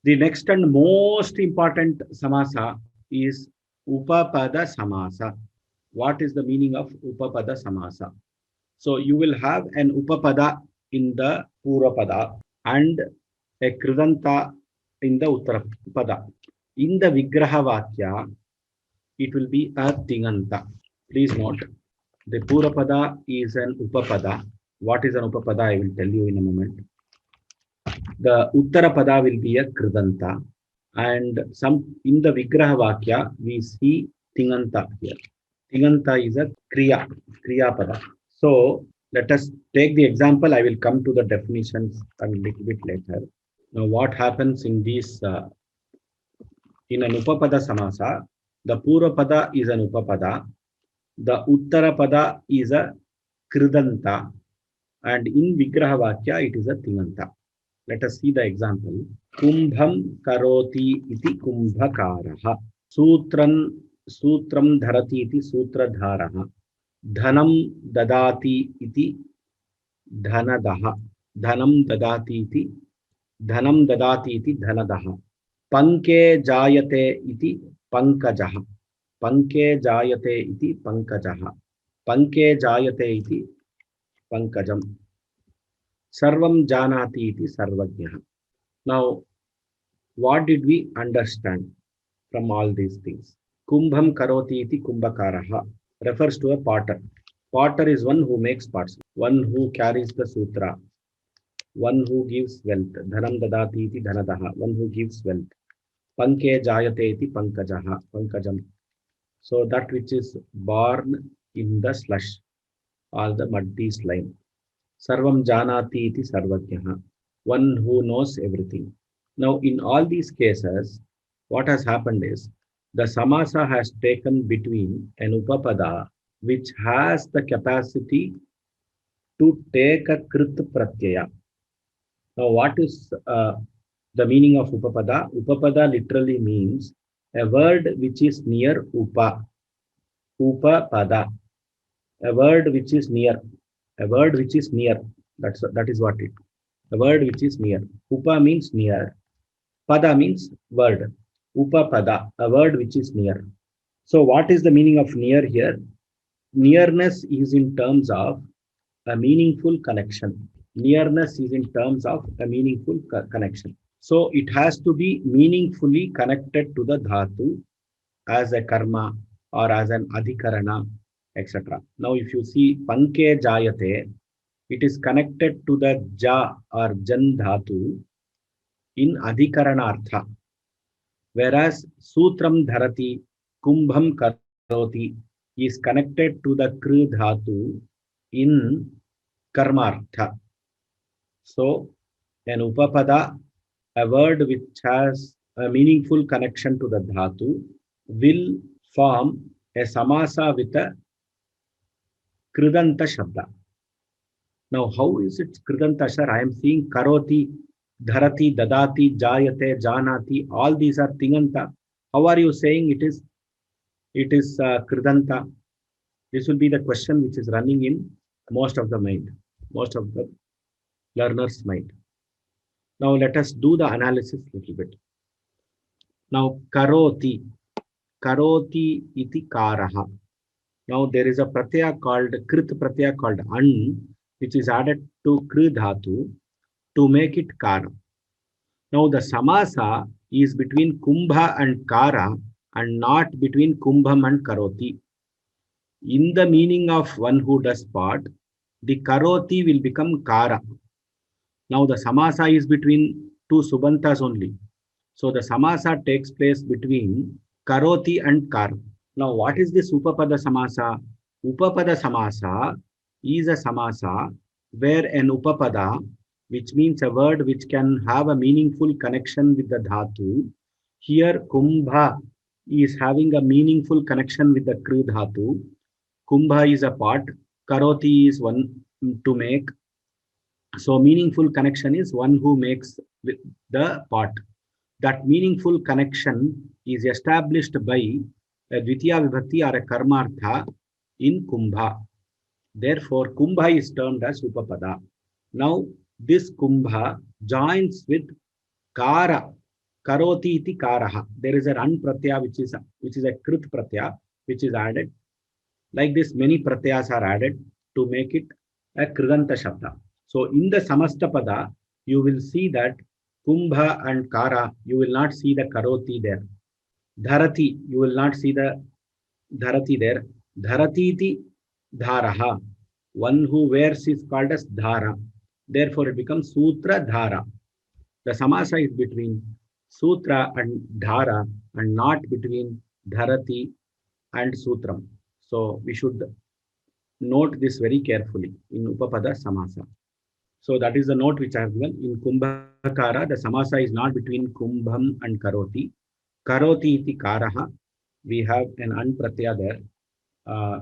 The next and most important samasa is Upapada Samasa. What is the meaning of Upapada Samasa? So you will have an Upapada in the Purapada and a Kridanta in the Uttarapada. In the Vigraha Vakya, it will be a Tinganta. Please note, the Purapada is an Upapada. What is an Upapada? I will tell you in a moment. The Uttarapada will be a Kridanta. And some in the Vigraha Vakya, we see Tinganta here. Tinganta is a Kriya Pada. So let us take the example. I will come to the definitions a little bit later. Now, what happens in these in an Upapada Samasa? The Purapada is an Upapada, the Uttarapada is a Kridanta, and in Vigraha Vakya it is a Tinganta. Let us see the example. Kumbham karoti iti kumbhakaraha. Sutram dharati iti sutradharaha. Dhanam dadati iti dhanadaha. Dhanam dadati iti dhanadaha. Panke jayate iti pankajaha. Panke jayate iti pankajaha. Panke jayate iti pankajam. Sarvam janati iti sarvajnaha. Now, what did we understand from all these things? Kumbham karoti iti kumbhakaraha refers to a potter. Potter is one who makes pots, one who carries the sutra, one who gives wealth. Dhanam dadati iti dhanadaha, one who gives wealth. Panke jayate iti pankajaha, pankajam. So that which is born in the slush or the muddy slime. Sarvam janati iti sarvajnaha, one who knows everything. Now, in all these cases, what has happened is the samasa has taken between an upapada which has the capacity to take a krit pratyaya. Now, what is the meaning of upapada? Upapada literally means a word which is near upapada, a word which is near, a word which is near. That is what it. A word which is near. Upa means near. Pada means word. Upapada, a word which is near. So, what is the meaning of near here? Nearness is in terms of a meaningful connection. Nearness is in terms of a meaningful connection. So, it has to be meaningfully connected to the dhatu as a karma or as an adhikarana, etc. Now, if you see panke jayate, it is connected to the ja or jan dhatu in adhikaranartha, whereas sutram dharati, kumbham karoti is connected to the kru dhatu in karmartha. So, an upapada, a word which has a meaningful connection to the dhatu, will form a samasa with a kridanta shabda. Now, how is it kridanta, sir? I am seeing karoti, dharati, dadati, jayate, janati. All these are tinganta. How are you saying it is kridanta? This will be the question which is running in most of the mind, most of the learner's mind. Now let us do the analysis a little bit. Now karoti iti karaha. Now there is a pratyaya called krit pratyaya called an, which is added to kri dhatu to make it kara. Now the samasa is between kumbha and kara and not between kumbham and karoti. In the meaning of one who does pot, the karoti will become kara. Now the samasa is between two subantas only. So the samasa takes place between karoti and kara. Now what is this upapada samasa? Upapada samasa is a samasa where an upapada, which means a word which can have a meaningful connection with the dhatu. Here kumbha is having a meaningful connection with the kru dhatu. Kumbha is a pot, karoti is one to make. So meaningful connection is one who makes the pot. That meaningful connection is established by a dvitiya vibhakti or a karmartha in kumbha. Therefore, kumbha is termed as upapada. Now, this kumbha joins with kara Karoti iti karaha. There is a ran pratyaya which is a krit pratyaya which is added. Like this, many pratyas are added to make it a kriganta shabda. So in the samastapada, you will see that kumbha and kara, you will not see the karoti there. Dharati, you will not see the dharati there. Dharati iti dharaha. One who wears is called as dhara. Therefore, it becomes sutra dhara. The samasa is between sutra and dhara and not between dharati and sutram. So we should note this very carefully in Upapada Samasa. So that is the note which I have given. In Kumbhakara, the Samasa is not between Kumbham and Karoti. Karoti iti Karaha. We have an Anpratyaya there,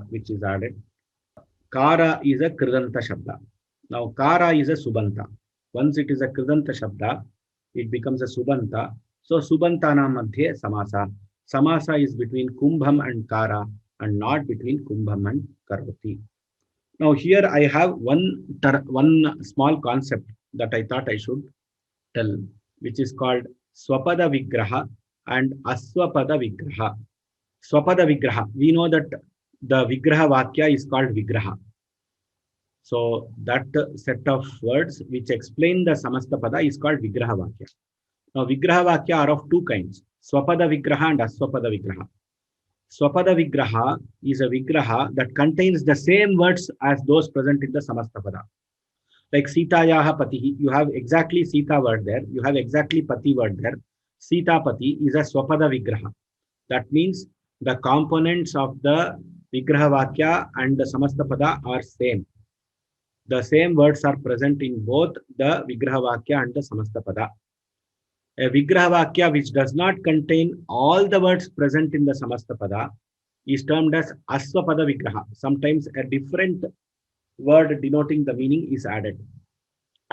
which is added. Kara is a Kridanta Shabda. Now Kara is a Subanta. Once it is a Kridanta Shabda, it becomes a Subanta. So Subantana Madhye Samasa. Samasa is between Kumbham and Kara and not between Kumbham and Karoti. Now here I have one small concept that I thought I should tell, which is called Swapada Vigraha and Aswapada Vigraha. Swapada Vigraha. We know that the Vigraha Vakya is called Vigraha. So that set of words which explain the Samastapada is called Vigraha Vakya. Now Vigraha Vakya are of two kinds, Swapada Vigraha and Aswapada Vigraha. Swapada Vigraha is a Vigraha that contains the same words as those present in the Samastapada. Like Sitayaha Patihi, you have exactly Sita word there, you have exactly Pati word there. Sita Pati is a Swapada Vigraha. That means the components of the Vigraha Vakya and the Samastapada are same. The same words are present in both the Vigraha Vakya and the Samastapada. A Vigraha Vakya which does not contain all the words present in the Samastapada is termed as Aswapada Vigraha. Sometimes a different word denoting the meaning is added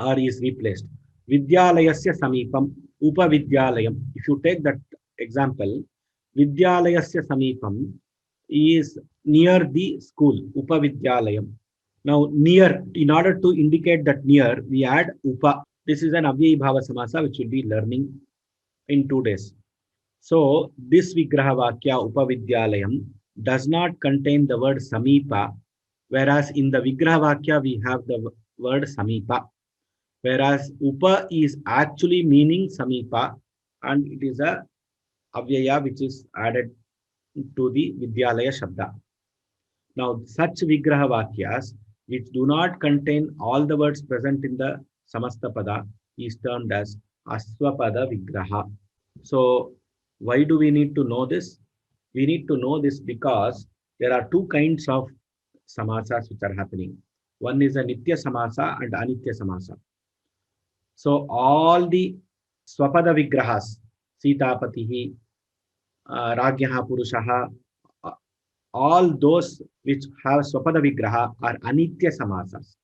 or is replaced. Vidyalayasya Samipam, Upavidyalayam. If you take that example, Vidyalayasya Samipam is near the school, Upavidyalayam. Now, near, in order to indicate that near, we add Upa. This is an Avyayi Bhava Samasa which we'll be learning in 2 days. So, this Vigraha Vakya Upavidyalayam does not contain the word Samipa, whereas in the Vigraha Vakya we have the word Samipa. Whereas Upa is actually meaning Samipa and it is a Avyaya which is added to the Vidyalaya Shabda. Now, such Vigraha Vakyas which do not contain all the words present in the Samastapada is termed as Aswapada Vigraha. So, why do we need to know this? We need to know this because there are two kinds of samasas which are happening. One is a Nitya Samasa and Anitya Samasa. So, all the Swapada Vigrahas, Sita Patihi, Ragyaha Purushaha, all those which have Swapada Vigraha are Anitya Samasas.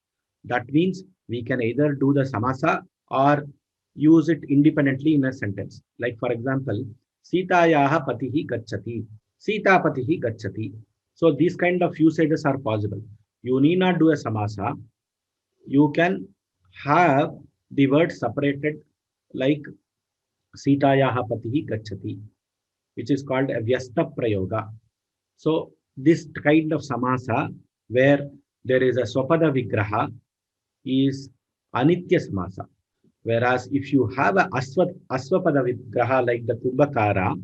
That means we can either do the Samasa or use it independently in a sentence. Like for example, Sitayaha Patihi Gacchati, Sita Patihi Gacchati. So these kind of usages are possible. You need not do a Samasa. You can have the word separated like Sitayaha Patihi Gacchati, which is called a Vyasta Prayoga. So this kind of samasa where there is a Swapada Vigraha is Anitya Samasa. Whereas if you have a Aswapada Vigraha like the Kumbhakara,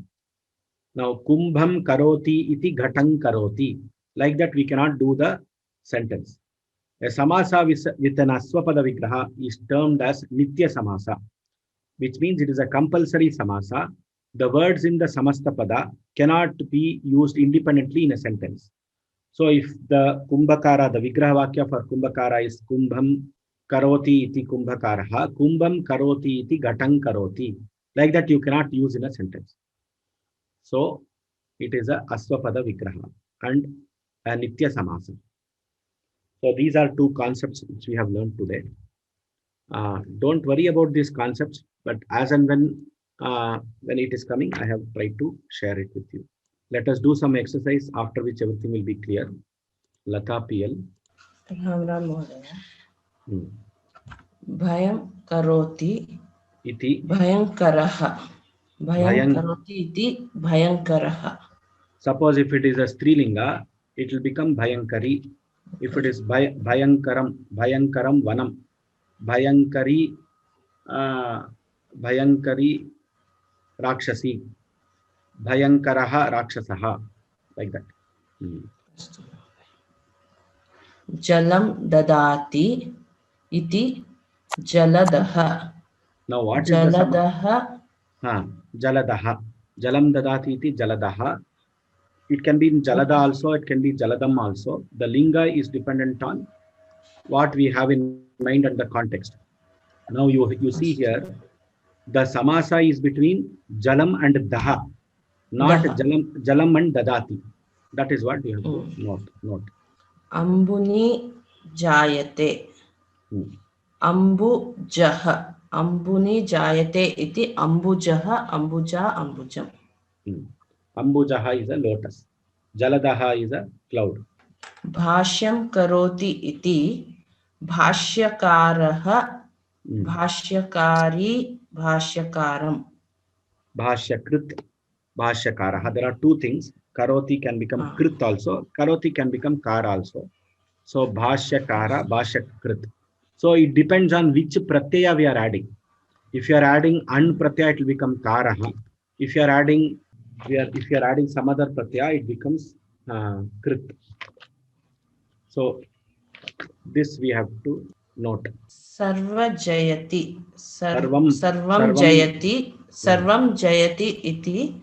now Kumbham Karoti iti Ghatam Karoti, like that we cannot do the sentence. A Samasa with an Aswapada Vigraha is termed as Nitya Samasa, which means it is a compulsory Samasa. The words in the Samastapada cannot be used independently in a sentence. So if the Kumbhakara, the Vigraha Vakya for Kumbhakara is Kumbham Karoti iti Kumbhakaraha, Kumbham Karoti iti Ghatam Karoti. Like that you cannot use in a sentence. So it is a Aswapada Vigraha and a Nitya Samasa. So these are two concepts which we have learned today. Don't worry about these concepts, but as and when it is coming, I have tried to share it with you. Let us do some exercise after which everything will be clear. Lata PL. Bhayam karoti Iti bhayankaraha. भयङ्करोति इति भयङ्करः. Suppose if it is a strilinga, it will become bhayankari. If it is bhayankaram, bhayankaram vanam, bhayankari, bhayankari rakshasi, bhayankaraha rakshasaha, like that. Jalam dadati iti jaladaha. Now what is Jaladaha? Jaladaha. Jalam dadati iti jaladaha. It can be in Jalada also, it can be Jaladam also. The linga is dependent on what we have in mind and the context. Now you see here, the samasa is between Jalam and Daha, not Jalam and Dadati. That is what you have to note. Ambuni jayate. Ambujaha. Ambuni jayate iti ambujaha, ambuja, ambujam. Ambujaha is a lotus. Jaladaha is a cloud. Bhashyam karoti iti bhashyakaraha, bhashyakari, bhashyakaram. Bhashyakrit, bhashyakaraha. There are two things. Karoti can become krit also. Karoti can become kar also. So bhashyakara, bhashyakrit. So it depends on which pratyaya we are adding. If you are adding an pratyaya, it will become karaha. If you are adding some other pratyaya, it becomes krit. So this we have to note. Sarva jayati. Sarvam jayati. Sarvam jayati iti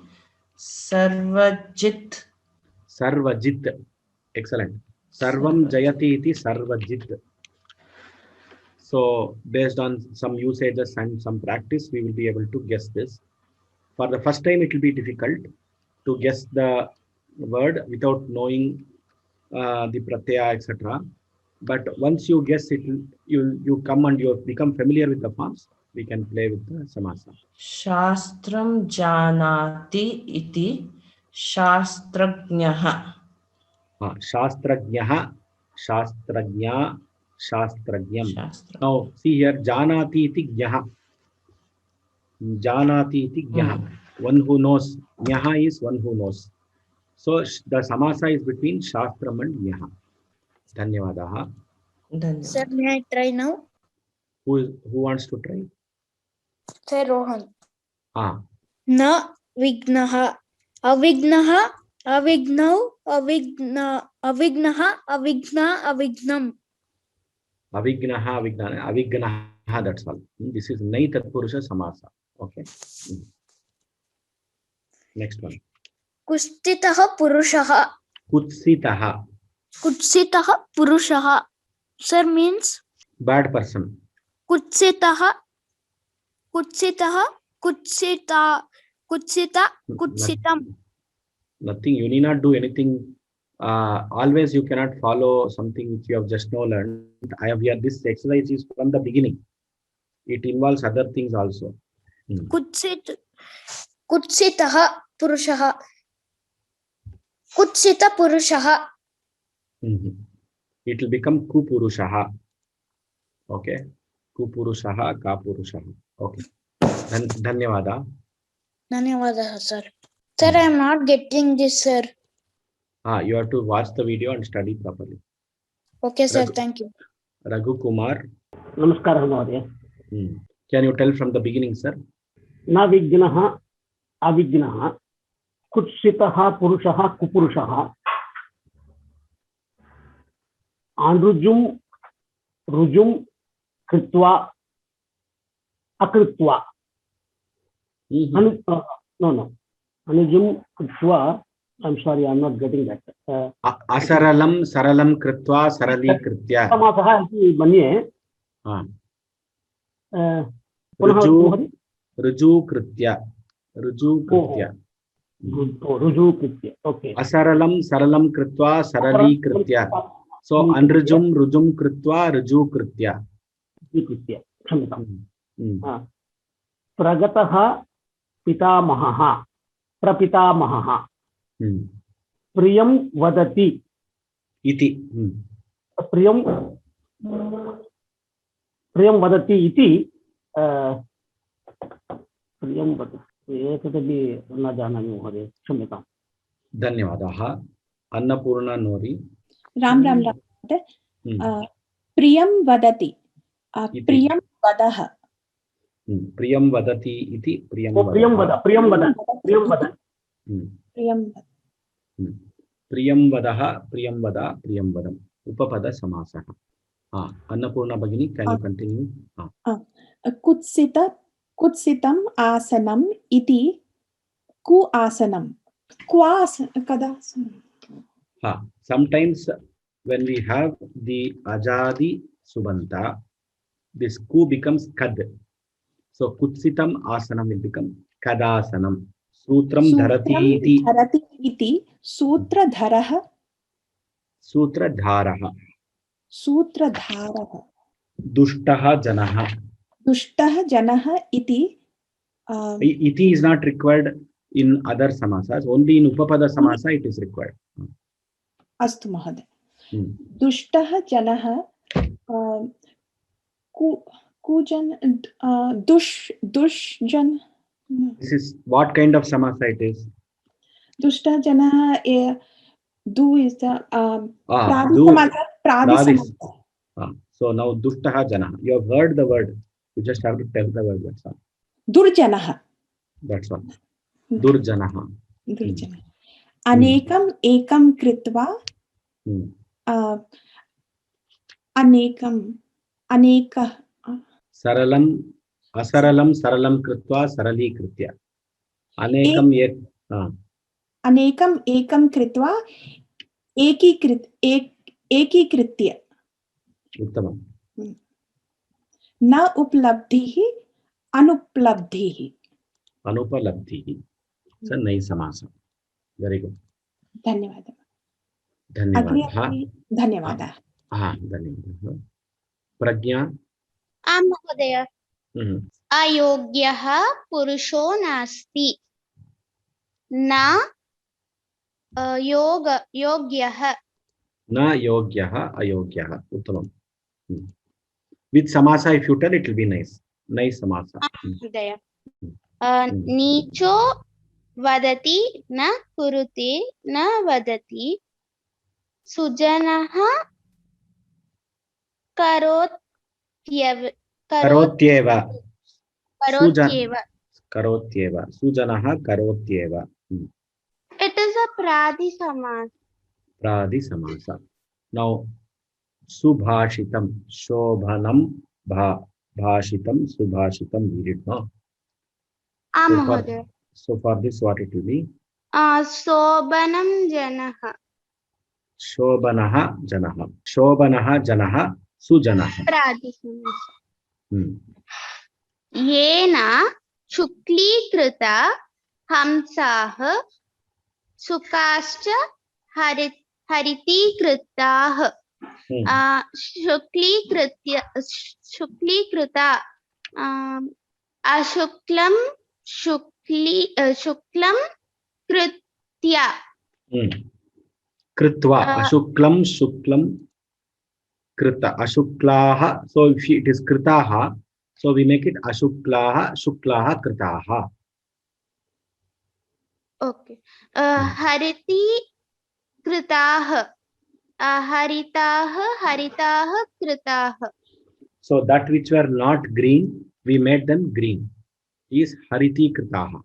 sarvajit. Sarvajit. Excellent. Sarvam jayati iti sarvajit. So based on some usages and some practice, we will be able to guess this. For the first time, it will be difficult to guess the word without knowing the pratyaya, etc. But once you guess it, you come and you become familiar with the forms, we can play with the samasa. Shastram janati iti shastrajnaha. Shastrajnaha, shastrajna, shastrajnam. Now see here, janati iti jnaha. Janati iti jnaha. One who knows. Jnaha is one who knows. So the samasa is between shastram and jnaha. Dhanyavadaha. Sir, may I try now? Who wants to try? Sir, Rohan. Na vignaha. Avignaha. Avignau. Avigna. Avignaha. Avigna. Avignam. Avignaha. Avignana. Avignaha. That's all. This is Nai Tatpurusha Samasa. Okay. Next one. Kustitaha Purushaha. Kutsitaha. Kutsitaha Purushaha. Sir, means? Bad person. Kutsitaha. Kutsitaha. Kutsita. Kutsita. Kutsitam. Nothing. You need not do anything. Always you cannot follow something which you have just now learned. I have here, this exercise is from the beginning. It involves other things also. Kutsitaha Purushaha. Kutsita Purushaha. It will become Kupurushaha. Okay. Kupurushaha, Kapurushaha. Okay. Dhanyavada. Dhanyavada, sir. Sir, I am not getting this, sir. You have to watch the video and study properly. Okay, sir. Thank you. Raghu Kumar. Namaskar, Mahodaya. Can you tell from the beginning, sir? Na vignaha, avignaha, kutsitaha purushaha, kupurushaha, anrujum, rujum, kritva, akritva. No. Anujum, kritva. I'm sorry, I'm not getting that. Asaralam, saralam, kritva, sarali, kritya. Samasaha iti manye. Ruju, kritya. Ruju, kritya. Ruju, kritya. Okay. Asaralam, saralam, kritva, sarali, kritya. So, anrujum, rujum, kritva, ruju, kritya. Kritya. Pragataha, pitamahaha, prapitamahaha. Priyam vadati. Iti. Priyam vadati iti. Priyam vadati. एतदपि न जानामि महोदय, क्षम्यताम्। धन्यवादाः। Annapurna Norrie. Ram Ram Ram. प्रियं वदति, इति। प्रियं वदः। प्रियं वदति इति प्रियं प्रियं वदः। वद, प्रियं वद, प्रियं वद। प्रियं प्रियं वदः, प्रियं वद, प्रियं वदम्। उपपद समासः। अन्नपूर्णा भगिनी, कैन यू कंटिन्यू? कुत्सितम् आसनम् इति कु आसनम्। कदा? Sometimes when we have the ajadi subanta, this ku becomes kad. So kutsitam asanam will become kadasanam. Sutram dharati iti सूत्रधरः। सूत्रधारः। सूत्रधारः। दुष्टः जनः। दुष्टः जनः इति। Iti is not required in other samasas. Only in upapada samasa it is required. अस्तु महोदय। दुष्टः जनः, दुष्जन। This is what kind of samasa it is? दुष्टः जनः, du is the Pradis. So now dushtaha janah. You have heard the word. You just have to tell the word. That's all. Durjanah. That's all. Durjanah. Durjanah. Anekam ekam kritva. Anekam aneka. Saralam asaralam saralam kritva sarali kritya. Anekam ek. Anekam ekam kritva ekikritya. Uttamam. न उपलब्धिः अनुपलब्धिः। Anupalabdhihi. It's a nice samasa. Very good. धन्यवादः। धन्यवादः. धन्यवादः। धन्यवादः। प्रज्ञा। आं महोदय। अयोग्यः पुरुषो नास्ति, न योग्यः। न योग्यः अयोग्यः। उत्तमम्. With samasa, if you tell, it will be nice. Nice samasa. महोदय। नीचो वदति न कुरुते न वदति, सुजनः करोत्येव। सुजनः करोत्येव. It is a pradi samas. Pradi samasa. Now subhashitam, shobhanam, bhashitam, subhashitam. We did not. So for this, what it will be? Sobanam janaha. Shobanaha janaha. Shobanaha janaha sujanaha. Pradi samas. Yena shuklikrita hamsaha sukascha haritikritah. शुक्लीकृता अशुक्लं शुक्लं कृत्या। कृत्वा अशुक्लं शुक्लं कृत अशुक्लाः. So if it is kritaha, so we make it ashuklaha shuklaha kritaha. Okay. Hariti kritaah. Haritaah kritaah. So that which were not green, we made them green, is hariti kritaah.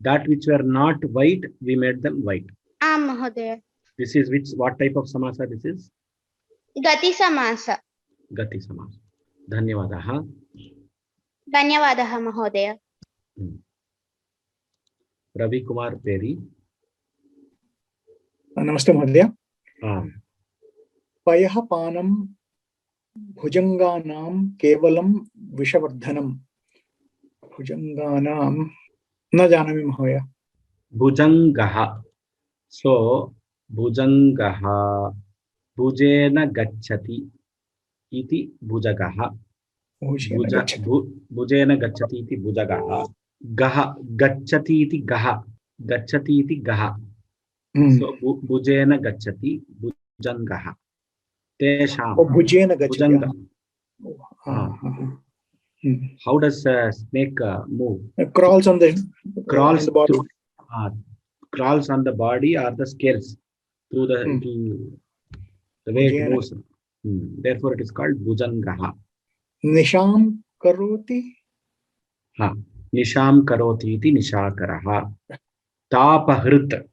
That which were not white, we made them white. Mahodaya. This is what type of samasa this is? Gati samasa. Gati samasa. Dhanyavadaha. Dhanyavadaha Mahodaya. Ravi Kumar Peri. Namaste Mahodaya. पयः पानं भुजंगानां केवलं विषवर्धनम्। भुजंगानां न जानामि महोदय। भुजंगः. So भुजंगः भुजेन गच्छति इति भुजगः. भुजेन गच्छति इति भुजगः. गः गच्छति इति गः. गच्छति इति गः. So भुजेन गच्छति भुजंगः. तेषां भुजेन गच्छति। How does a snake move? Crawls on the Crawls on the body. through, crawls on the body or the scales through the way it Bhujena. moves. Therefore, it is called Bhujangaha. Nisham karoti. Nisham karoti iti nishakaraha. Tapahrit.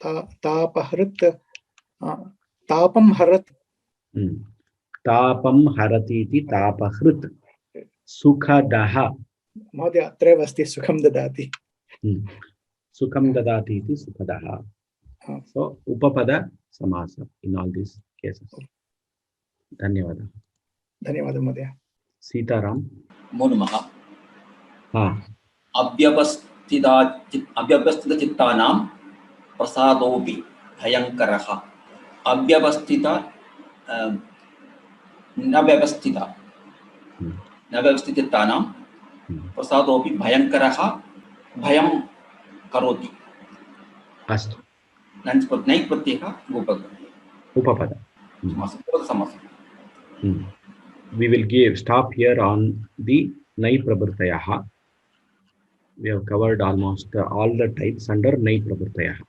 Tapahrit. Tapam harat. Tapam harati iti tapahrit. Sukhadaha. Mahodaya, अत्रैव अस्ति सुखं ददाति. Sukham dadati iti sukhadaha. So, upapada samasa in all these cases. Dhanyavada. धन्यवादः महोदय. Sitaram. नमो नमः. अव्यवस्थितचित्तानां प्रसादोऽपि भयङ्करः. नव्यवस्थितचित्तानां प्रसादोऽपि भयङ्करः भयं करोति. Astu. Neck प्रत्ययः Upapada. समासः. We will stop here on the Nai Prabhartayaha. We have covered almost all the types under Nai Prabhartayaha.